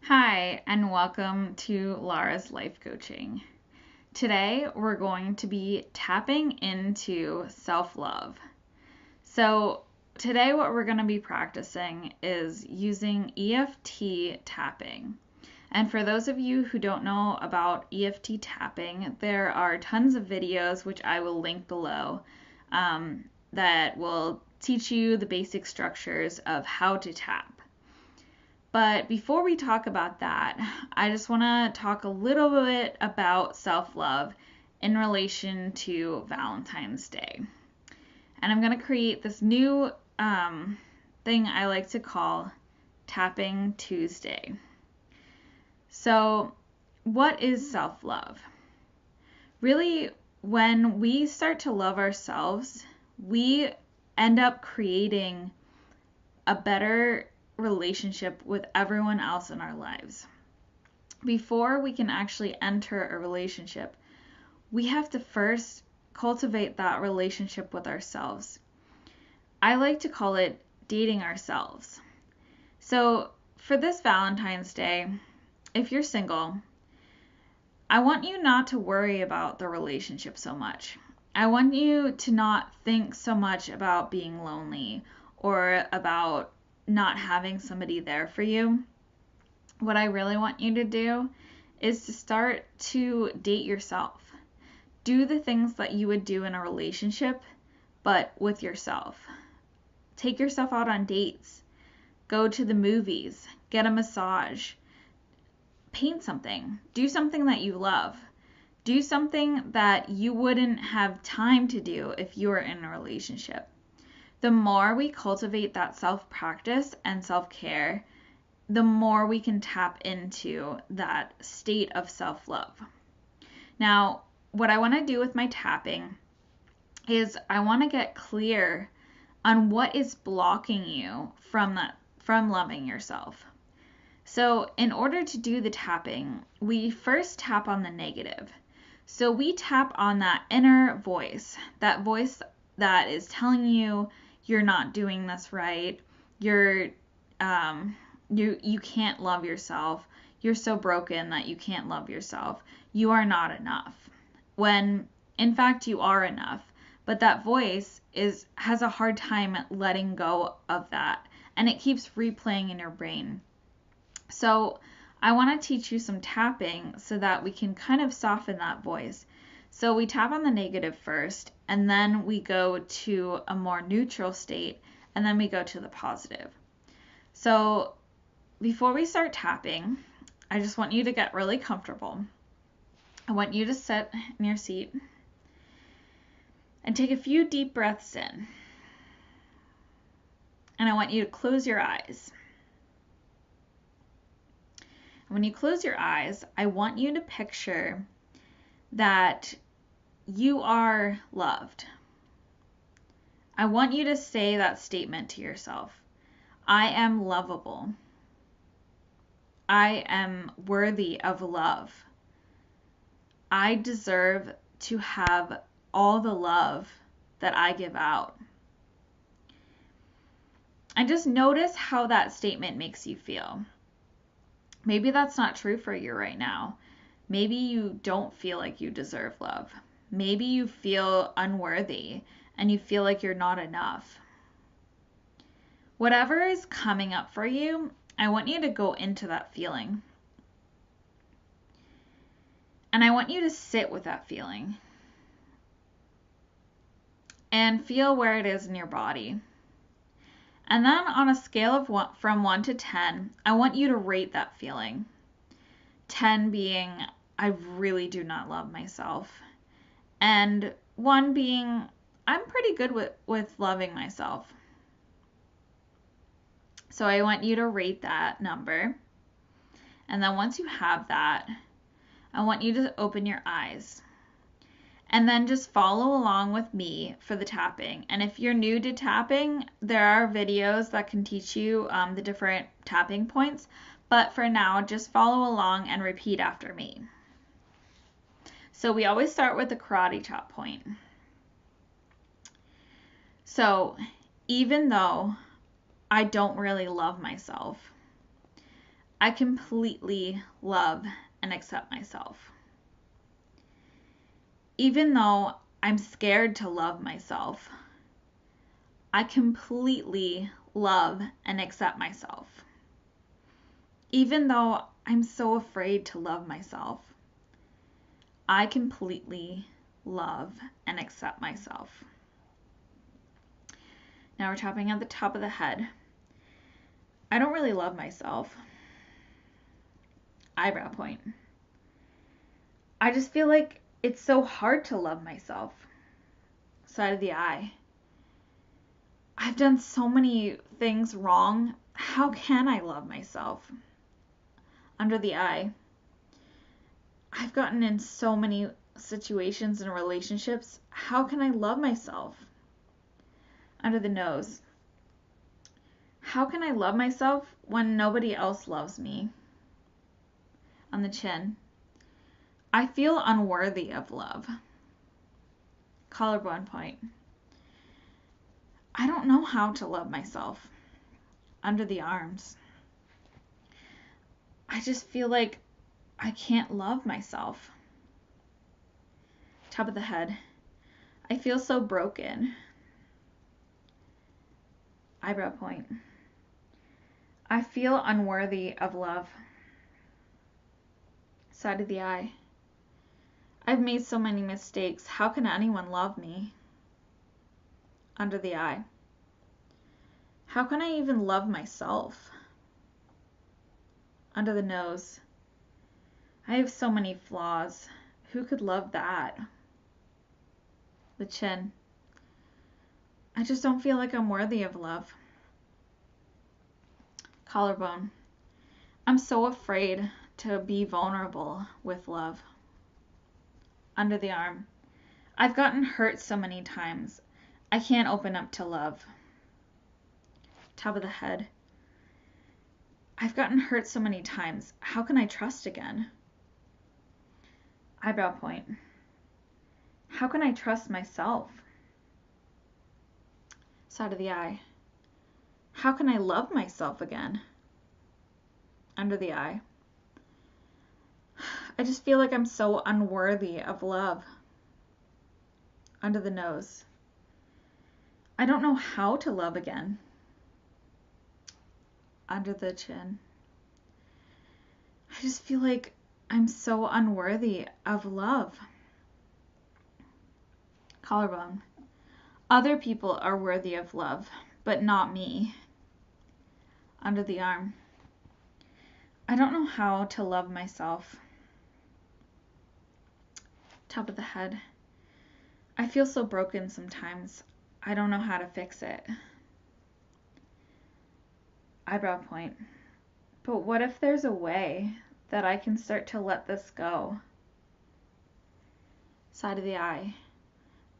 Hi, and welcome to Laura's Life Coaching. Today, we're going to be tapping into self-love. So, today, what we're going to be practicing is using EFT tapping. And for those of you who don't know about EFT tapping, there are tons of videos, which I will link below, that will teach you the basic structures of how to tap. But before we talk about that, I just want to talk a little bit about self-love in relation to Valentine's Day. And I'm going to create this new thing I like to call Tapping Tuesday. So, what is self-love? Really, when we start to love ourselves, we end up creating a better relationship with everyone else in our lives. Before we can actually enter a relationship, we have to first cultivate that relationship with ourselves. I like to call it dating ourselves. So for this Valentine's Day, if you're single, I want you not to worry about the relationship so much. I want you to not think so much about being lonely or about not having somebody there for you. What I really want you to do is to start to date yourself. Do the things that you would do in a relationship, but with yourself. Take yourself out on dates. Go to the movies. Get a massage. Paint something. Do something that you love. Do something that you wouldn't have time to do if you were in a relationship. The more we cultivate that self-practice and self-care, the more we can tap into that state of self-love. Now, what I want to do with my tapping is I want to get clear on what is blocking you from loving yourself. So, in order to do the tapping, we first tap on the negative. So, we tap on that inner voice, that voice that is telling you you're not doing this right. You can't love yourself. You're so broken that you can't love yourself. You are not enough. When in fact you are enough. But that voice has a hard time letting go of that, and it keeps replaying in your brain. So I want to teach you some tapping so that we can kind of soften that voice. So we tap on the negative first, and then we go to a more neutral state, and then we go to the positive. So before we start tapping, I just want you to get really comfortable. I want you to sit in your seat and take a few deep breaths in. And I want you to close your eyes. When you close your eyes, I want you to picture that you are loved. I want you to say that statement to yourself. I am lovable. I am worthy of love. I deserve to have all the love that I give out. And just notice how that statement makes you feel. Maybe that's not true for you right now. Maybe you don't feel like you deserve love. Maybe you feel unworthy and you feel like you're not enough. Whatever is coming up for you, I want you to go into that feeling. And I want you to sit with that feeling and feel where it is in your body. And then on a scale of from 1 to 10, I want you to rate that feeling. 10 being, I really do not love myself. And 1 being, I'm pretty good with loving myself. So I want you to rate that number. And then once you have that, I want you to open your eyes. And then just follow along with me for the tapping. And if you're new to tapping, there are videos that can teach you the different tapping points. But for now, just follow along and repeat after me. So we always start with the karate chop point. So even though I don't really love myself, I completely love and accept myself. Even though I'm scared to love myself, I completely love and accept myself. Even though I'm so afraid to love myself, I completely love and accept myself. Now we're tapping at the top of the head. I don't really love myself. Eyebrow point. I just feel like it's so hard to love myself. Side of the eye. I've done so many things wrong. How can I love myself? Under the eye. I've gotten in so many situations and relationships. How can I love myself? Under the nose. How can I love myself when nobody else loves me? On the chin. I feel unworthy of love. Collarbone point. I don't know how to love myself. Under the arms. I just feel like I can't love myself. Top of the head. I feel so broken. Eyebrow point. I feel unworthy of love. Side of the eye. I've made so many mistakes. How can anyone love me? Under the eye. How can I even love myself? Under the nose. I have so many flaws. Who could love that? The chin. I just don't feel like I'm worthy of love. Collarbone. I'm so afraid to be vulnerable with love. Under the arm. I've gotten hurt so many times. I can't open up to love. Top of the head. I've gotten hurt so many times. How can I trust again? Eyebrow point. How can I trust myself? Side of the eye. How can I love myself again? Under the eye. I just feel like I'm so unworthy of love. Under the nose. I don't know how to love again. Under the chin. I just feel like I'm so unworthy of love. Collarbone. Other people are worthy of love, but not me. Under the arm. I don't know how to love myself. Top of the head. I feel so broken sometimes. I don't know how to fix it. Eyebrow point. But what if there's a way that I can start to let this go? Side of the eye.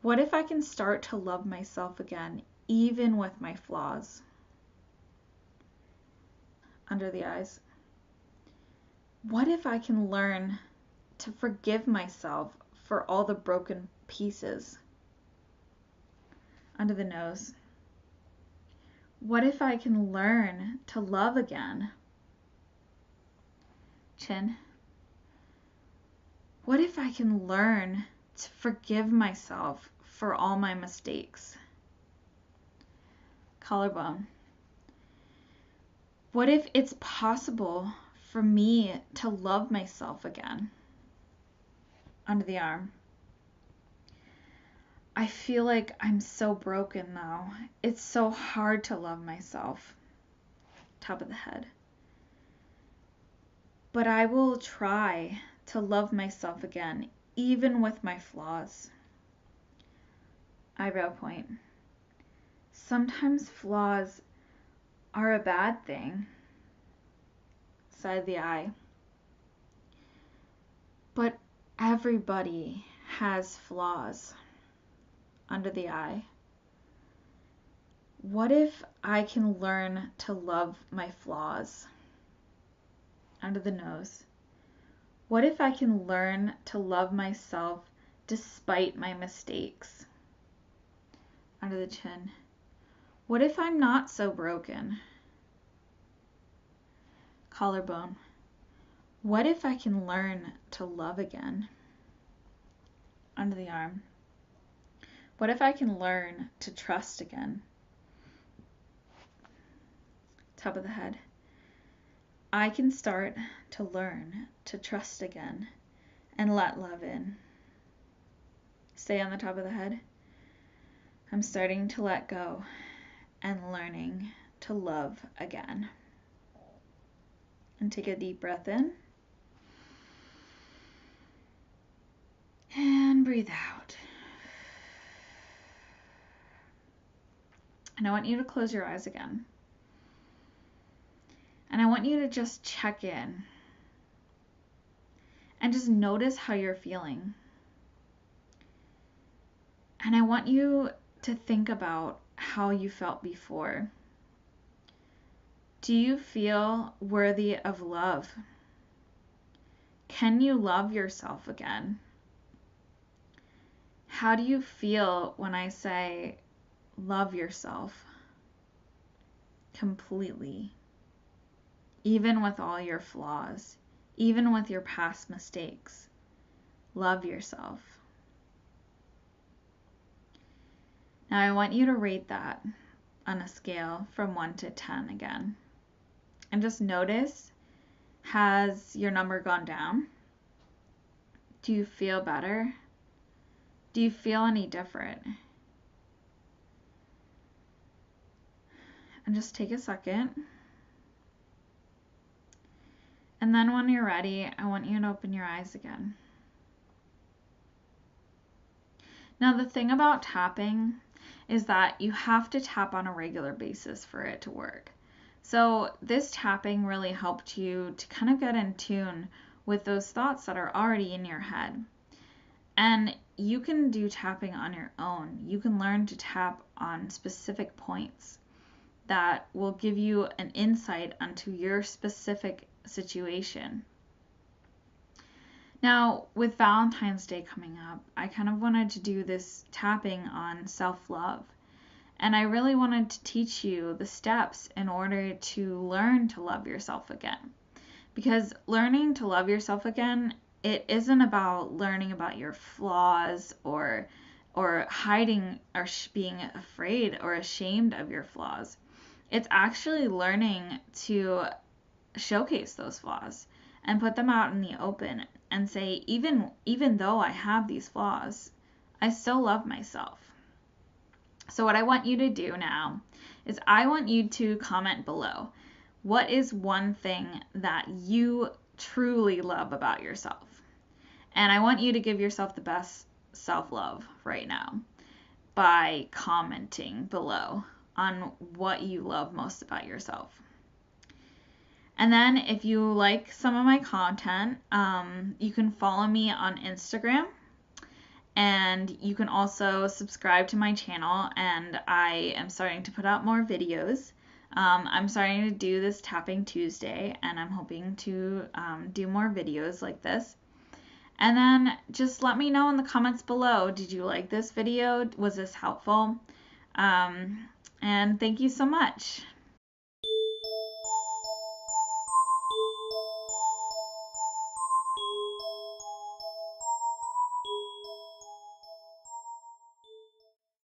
What if I can start to love myself again, even with my flaws? Under the eyes. What if I can learn to forgive myself for all the broken pieces? Under the nose. What if I can learn to love again? Chin. What if I can learn to forgive myself for all my mistakes? Collarbone. What if it's possible for me to love myself again? Under the arm. I feel like I'm so broken now. It's so hard to love myself. Top of the head. But I will try to love myself again, even with my flaws. Eyebrow point. Sometimes flaws are a bad thing. Side of the eye. But everybody has flaws. Under the eye. What if I can learn to love my flaws? Under the nose. What if I can learn to love myself despite my mistakes? Under the chin. What if I'm not so broken? collarbone. What if I can learn to love again? Under the arm. What if I can learn to trust again? Top of the head. I can start to learn to trust again and let love in. Stay on the top of the head. I'm starting to let go and learning to love again. And take a deep breath in. And breathe out. And I want you to close your eyes again. And I want you to just check in and just notice how you're feeling. And I want you to think about how you felt before. Do you feel worthy of love? Can you love yourself again? How do you feel when I say love yourself completely? Even with all your flaws, even with your past mistakes, love yourself. Now I want you to rate that on a scale from 1 to 10 again. And just notice, has your number gone down? Do you feel better? Do you feel any different? And just take a second. And then when you're ready, I want you to open your eyes again. Now the thing about tapping is that you have to tap on a regular basis for it to work. So this tapping really helped you to kind of get in tune with those thoughts that are already in your head. And you can do tapping on your own. You can learn to tap on specific points that will give you an insight onto your specific situation. Now, with Valentine's Day coming up, I kind of wanted to do this tapping on self-love. And I really wanted to teach you the steps in order to learn to love yourself again. Because learning to love yourself again, it isn't about learning about your flaws or hiding or being afraid or ashamed of your flaws. It's actually learning to showcase those flaws and put them out in the open and say, even though I have these flaws, I still love myself. So what I want you to do now is I want you to comment below. What is one thing that you truly love about yourself? And I want you to give yourself the best self-love right now by commenting below on what you love most about yourself. And then if you like some of my content, you can follow me on Instagram. And you can also subscribe to my channel, and I am starting to put out more videos. I'm starting to do this Tapping Tuesday, and I'm hoping to do more videos like this. And then just let me know in the comments below, did you like this video? Was this helpful? And thank you so much.